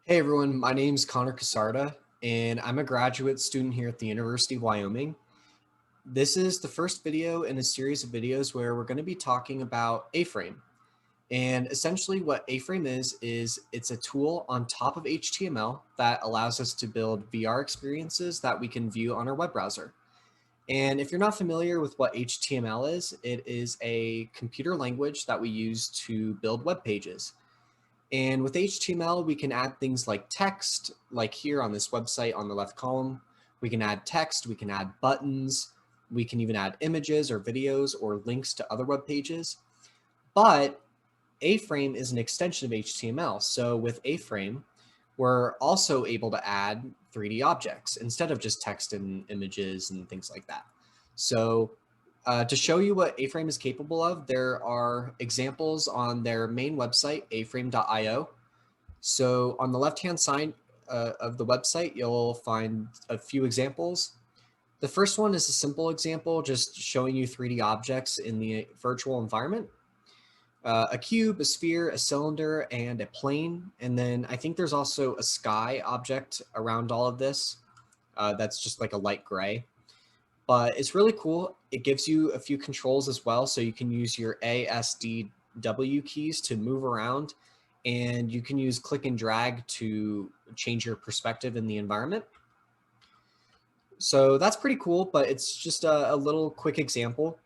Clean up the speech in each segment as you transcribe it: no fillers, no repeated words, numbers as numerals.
Hey everyone, my name's Connor Casarda, and I'm a graduate student here at the University of Wyoming. This is the first video in a series of videos where we're going to be talking about A-Frame. And essentially what A-Frame is it's a tool on top of HTML that allows us to build VR experiences that we can view on our web browser. And if you're not familiar with what HTML is, it is a computer language that we use to build web pages. And with HTML, we can add things like text, like here on this website on the left column. We can add text, we can add buttons, we can even add images or videos or links to other web pages. But A-Frame is an extension of HTML. So with A-Frame, we're also able to add 3D objects instead of just text and images and things like that. So to show you what A-Frame is capable of, there are examples on their main website, aframe.io. So on the left-hand side of the website, you'll find a few examples. The first one is a simple example, just showing you 3D objects in the virtual environment. A cube, a sphere, a cylinder, and a plane. And then I think there's also a sky object around all of this. That's just like a light gray. But it's really cool. It gives you a few controls as well. So you can use your A, S, D, W keys to move around. And you can use click and drag to change your perspective in the environment. So that's pretty cool, but it's just a little quick example.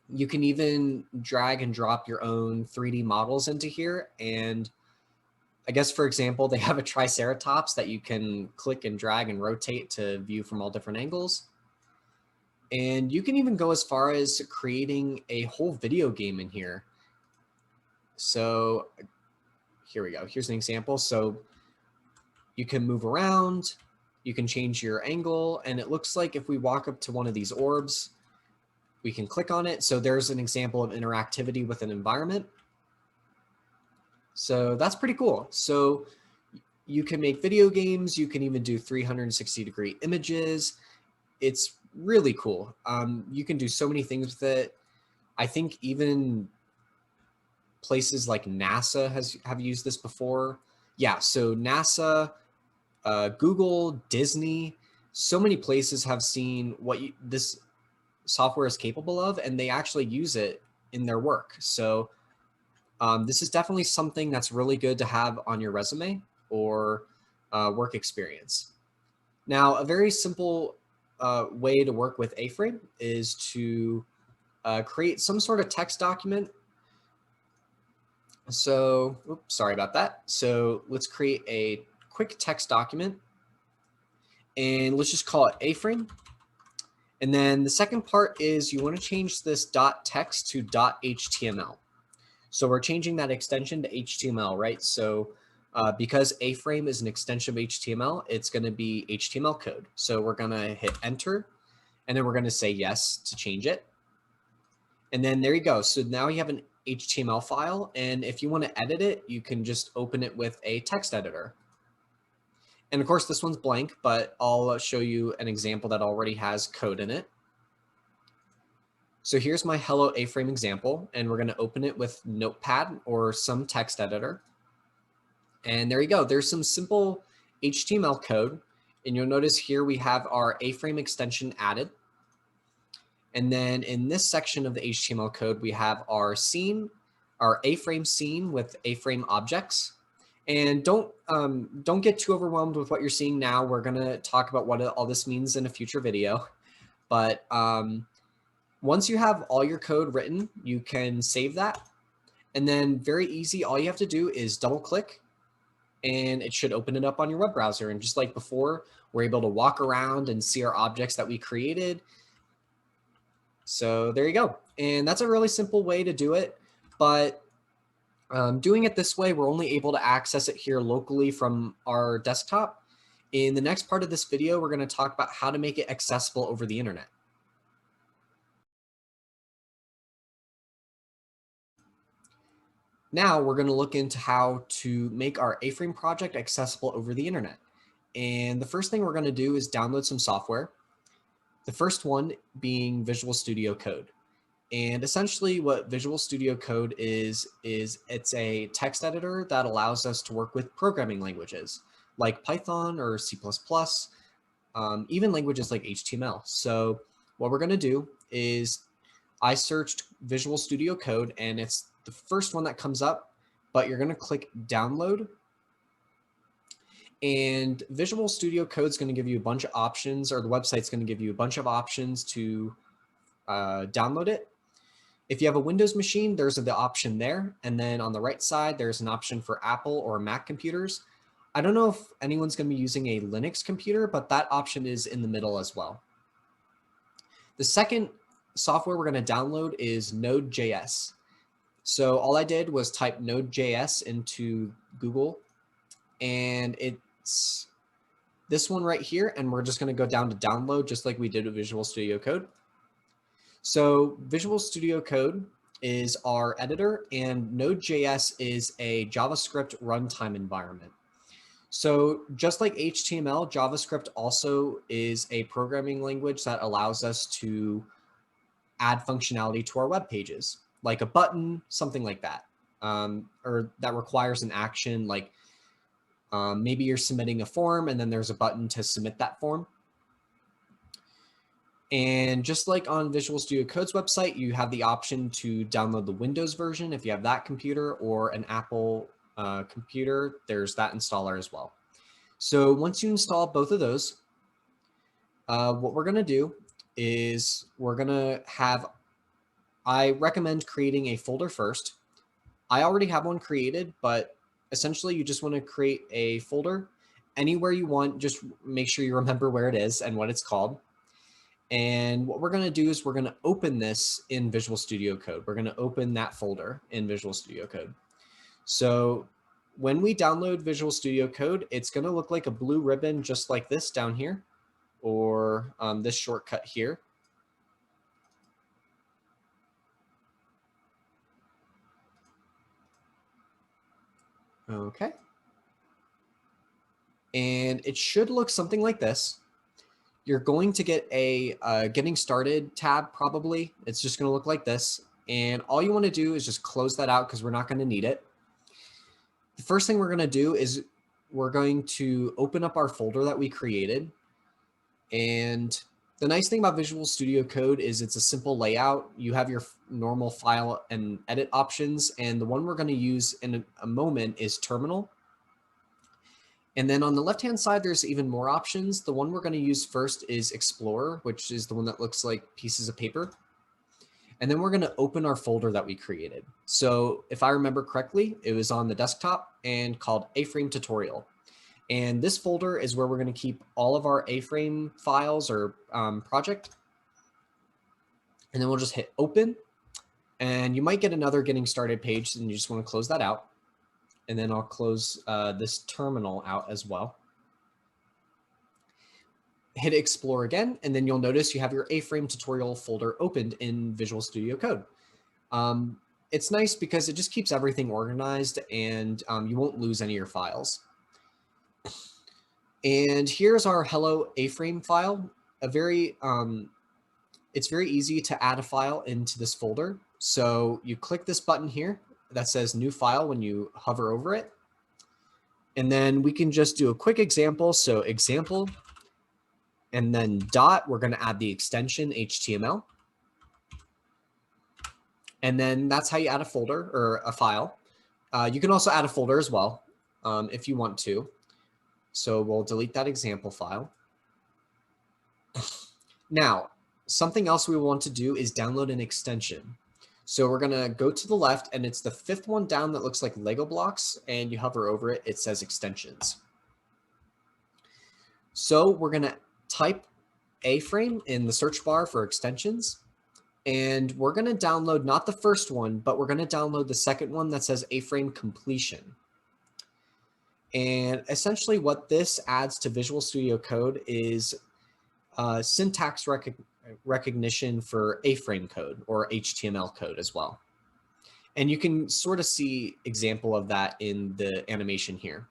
You can even drag and drop your own 3D models into here. And I guess, for example, they have a Triceratops that you can click and drag and rotate to view from all different angles. And you can even go as far as creating a whole video game in here. So here we go. Here's an example. So you can move around, you can change your angle, and it looks like if we walk up to one of these orbs, we can click on it. So there's an example of interactivity with an environment. So that's pretty cool. So you can make video games, you can even do 360-degree images. It's really cool. You can do so many things with it. I think even places like NASA have used this before. Yeah, so NASA, Google, Disney, so many places have seen what this software is capable of, and they actually use it in their work. So this is definitely something that's really good to have on your resume or work experience. Now, a very simple way to work with A-Frame is to create some sort of text document. So, oops, sorry about that. So let's create a quick text document, and let's just call it A-Frame. And then the second part is you want to change this .text to .html. So we're changing that extension to HTML, right? So because A-Frame is an extension of HTML, it's going to be HTML code. So we're going to hit enter, and then we're going to say yes to change it. And then there you go. So now you have an HTML file, and if you want to edit it, you can just open it with a text editor. And of course, this one's blank, but I'll show you an example that already has code in it. So here's my Hello A-Frame example, and we're going to open it with Notepad or some text editor. And there you go. There's some simple HTML code, and you'll notice here we have our A-Frame extension added. And then in this section of the HTML code, we have our scene, our A-Frame scene with A-Frame objects. And don't get too overwhelmed with what you're seeing now. We're going to talk about what all this means in a future video. But once you have all your code written, you can save that. And then very easy, all you have to do is double click, and it should open it up on your web browser. And just like before, we're able to walk around and see our objects that we created. So there you go. And that's a really simple way to do it. But doing it this way, we're only able to access it here locally from our desktop. In the next part of this video, we're going to talk about how to make it accessible over the internet. Now we're going to look into how to make our A-Frame project accessible over the internet. And the first thing we're going to do is download some software. The first one being Visual Studio Code. And essentially what Visual Studio Code is it's a text editor that allows us to work with programming languages like Python or C++, even languages like HTML. So what we're going to do is I searched Visual Studio Code and it's the first one that comes up, but you're going to click download. And Visual Studio Code is going to give you a bunch of options, or the website's going to give you a bunch of options to download it. If you have a Windows machine, there's the option there. And then on the right side, there's an option for Apple or Mac computers. I don't know if anyone's going to be using a Linux computer, but that option is in the middle as well. The second software we're going to download is Node.js. So all I did was type Node.js into Google, and it's this one right here. And we're just going to go down to download just like we did with Visual Studio Code. So Visual Studio Code is our editor, and Node.js is a JavaScript runtime environment. So just like HTML, JavaScript also is a programming language that allows us to add functionality to our web pages, like a button, something like that, or that requires an action, like maybe you're submitting a form and then there's a button to submit that form. And just like on Visual Studio Code's website, you have the option to download the Windows version if you have that computer, or an Apple computer, there's that installer as well. So once you install both of those, what we're going to do is I recommend creating a folder first. I already have one created, but essentially you just want to create a folder anywhere you want. Just make sure you remember where it is and what it's called. And what we're going to do is we're going to open this in Visual Studio Code. We're going to open that folder in Visual Studio Code. So when we download Visual Studio Code, it's going to look like a blue ribbon just like this down here, or this shortcut here. Okay. And it should look something like this. You're going to get a Getting Started tab probably. It's just going to look like this. And all you want to do is just close that out because we're not going to need it. The first thing we're going to do is we're going to open up our folder that we created. And the nice thing about Visual Studio Code is it's a simple layout. You have your normal file and edit options. And the one we're going to use in a moment is Terminal. And then on the left-hand side, there's even more options. The one we're going to use first is Explorer, which is the one that looks like pieces of paper. And then we're going to open our folder that we created. So if I remember correctly, it was on the desktop and called A-Frame Tutorial. And this folder is where we're going to keep all of our A-Frame files or project. And then we'll just hit Open. And you might get another Getting Started page, and you just want to close that out. And then I'll close this terminal out as well. Hit Explore again, and then you'll notice you have your A-Frame tutorial folder opened in Visual Studio Code. It's nice because it just keeps everything organized, and you won't lose any of your files. And here's our hello A-Frame file. It's very easy to add a file into this folder. So you click this button here that says New File when you hover over it. And then we can just do a quick example. So example, and then dot, we're going to add the extension HTML. And then that's how you add a folder or a file. You can also add a folder as well if you want to. So we'll delete that example file. Now, something else we want to do is download an extension. So we're going to go to the left, and it's the fifth one down that looks like Lego blocks, and you hover over it, it says extensions. So we're going to type A-Frame in the search bar for extensions, and we're going to download not the first one, but we're going to download the second one that says A-Frame completion. And essentially what this adds to Visual Studio Code is syntax recognition for A-Frame code or HTML code as well. And you can sort of see example of that in the animation here.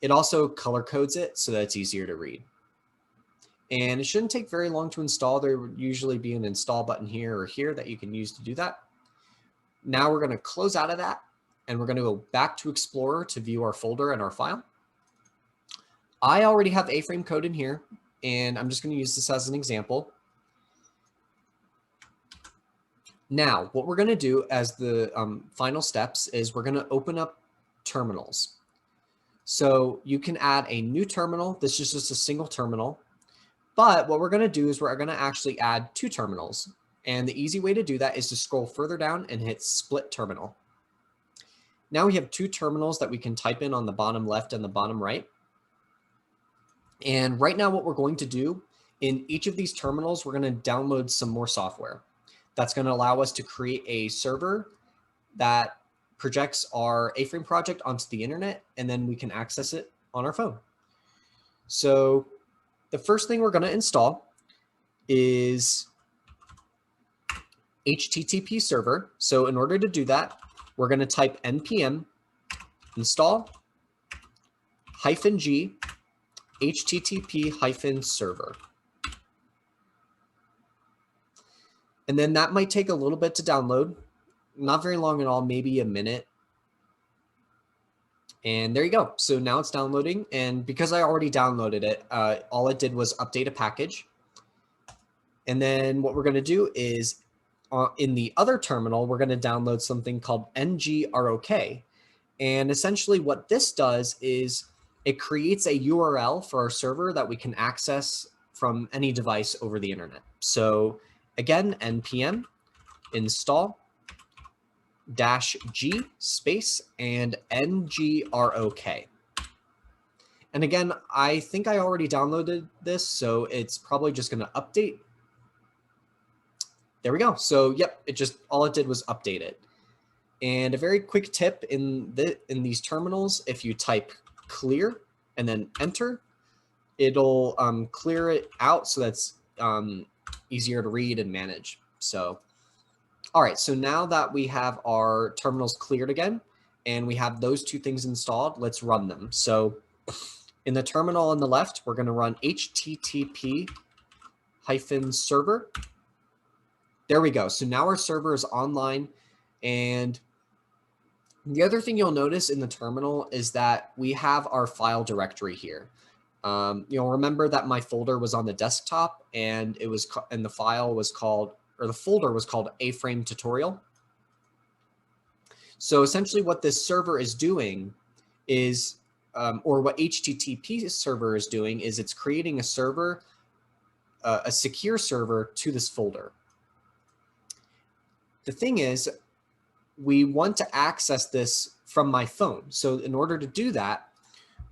It also color codes it so that it's easier to read. And it shouldn't take very long to install. There would usually be an install button here or here that you can use to do that. Now we're going to close out of that, and we're going to go back to Explorer to view our folder and our file. I already have A-frame code in here, and I'm just going to use this as an example. Now, what we're going to do as the final steps is we're going to open up terminals. So you can add a new terminal. This is just a single terminal. But what we're going to do is we're going to actually add 2 terminals. And the easy way to do that is to scroll further down and hit split terminal. Now we have 2 terminals that we can type in on the bottom left and the bottom right. And right now what we're going to do in each of these terminals, we're going to download some more software. That's going to allow us to create a server that projects our A-frame project onto the internet, and then we can access it on our phone. So the first thing we're going to install is HTTP server. So in order to do that, we're going to type npm install -g HTTP server. And then that might take a little bit to download, not very long at all, maybe a minute. And there you go. So now it's downloading. And because I already downloaded it, all it did was update a package. And then what we're going to do is in the other terminal, we're going to download something called ngrok. And essentially what this does is it creates a URL for our server that we can access from any device over the internet. So again, npm install -g space and ngrok. And again, I think I already downloaded this, so it's probably just going to update. There we go. So yep, all it did was update it. And a very quick tip in these terminals, if you type clear and then enter, it'll clear it out so that's easier to read and manage. So, all right, so now that we have our terminals cleared again, and we have those 2 things installed, let's run them. So in the terminal on the left, we're going to run HTTP -server. There we go. So now our server is online. And the other thing you'll notice in the terminal is that we have our file directory here. Remember that my folder was on the desktop, and the file was called, or the folder was called A-frame tutorial. So essentially what this server is doing is, or what HTTP server is doing is it's creating a server, a secure server to this folder. The thing is, we want to access this from my phone. So in order to do that,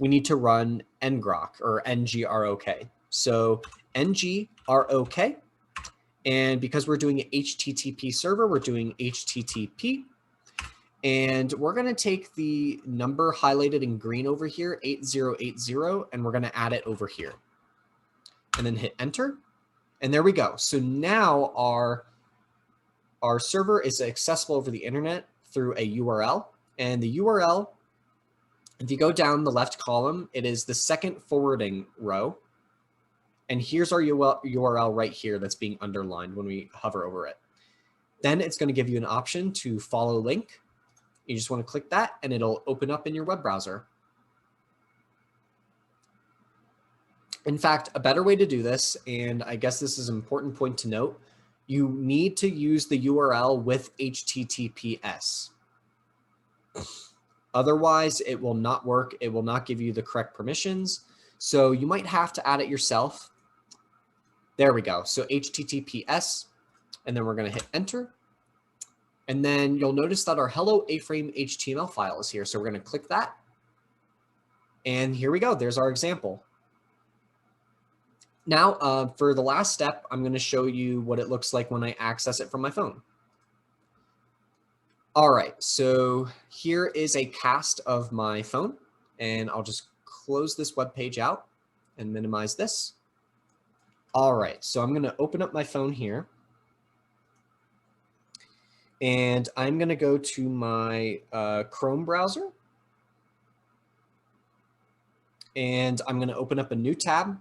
we need to run ngrok or ngrok. So ngrok, and because we're doing an HTTP server, we're doing HTTP, and we're going to take the number highlighted in green over here, 8080, and we're going to add it over here, and then hit enter, and there we go. So now our server is accessible over the internet through a URL, and the URL, if you go down the left column, it is the second forwarding row. And here's our URL right here that's being underlined when we hover over it. Then it's going to give you an option to follow link. You just want to click that, and it'll open up in your web browser. In fact, a better way to do this, and I guess this is an important point to note, you need to use the URL with HTTPS. Otherwise, it will not work. It will not give you the correct permissions. So you might have to add it yourself. There we go. So HTTPS, and then we're going to hit enter. And then you'll notice that our hello A-frame HTML file is here. So we're going to click that. And here we go. There's our example. Now, for the last step, I'm going to show you what it looks like when I access it from my phone. All right, so here is a cast of my phone, and I'll just close this web page out and minimize this. All right, so I'm going to open up my phone here, and I'm going to go to my Chrome browser, and I'm going to open up a new tab.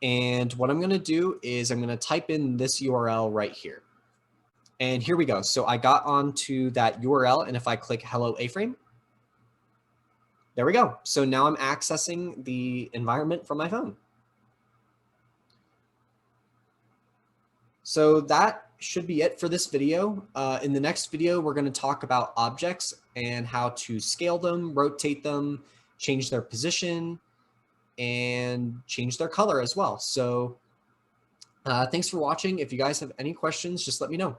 And what I'm going to do is I'm going to type in this URL right here. And here we go. So I got onto that URL, and if I click Hello A-Frame, there we go. So now I'm accessing the environment from my phone. So that should be it for this video. In the next video, we're going to talk about objects and how to scale them, rotate them, change their position, and change their color as well. So thanks for watching. If you guys have any questions, just let me know.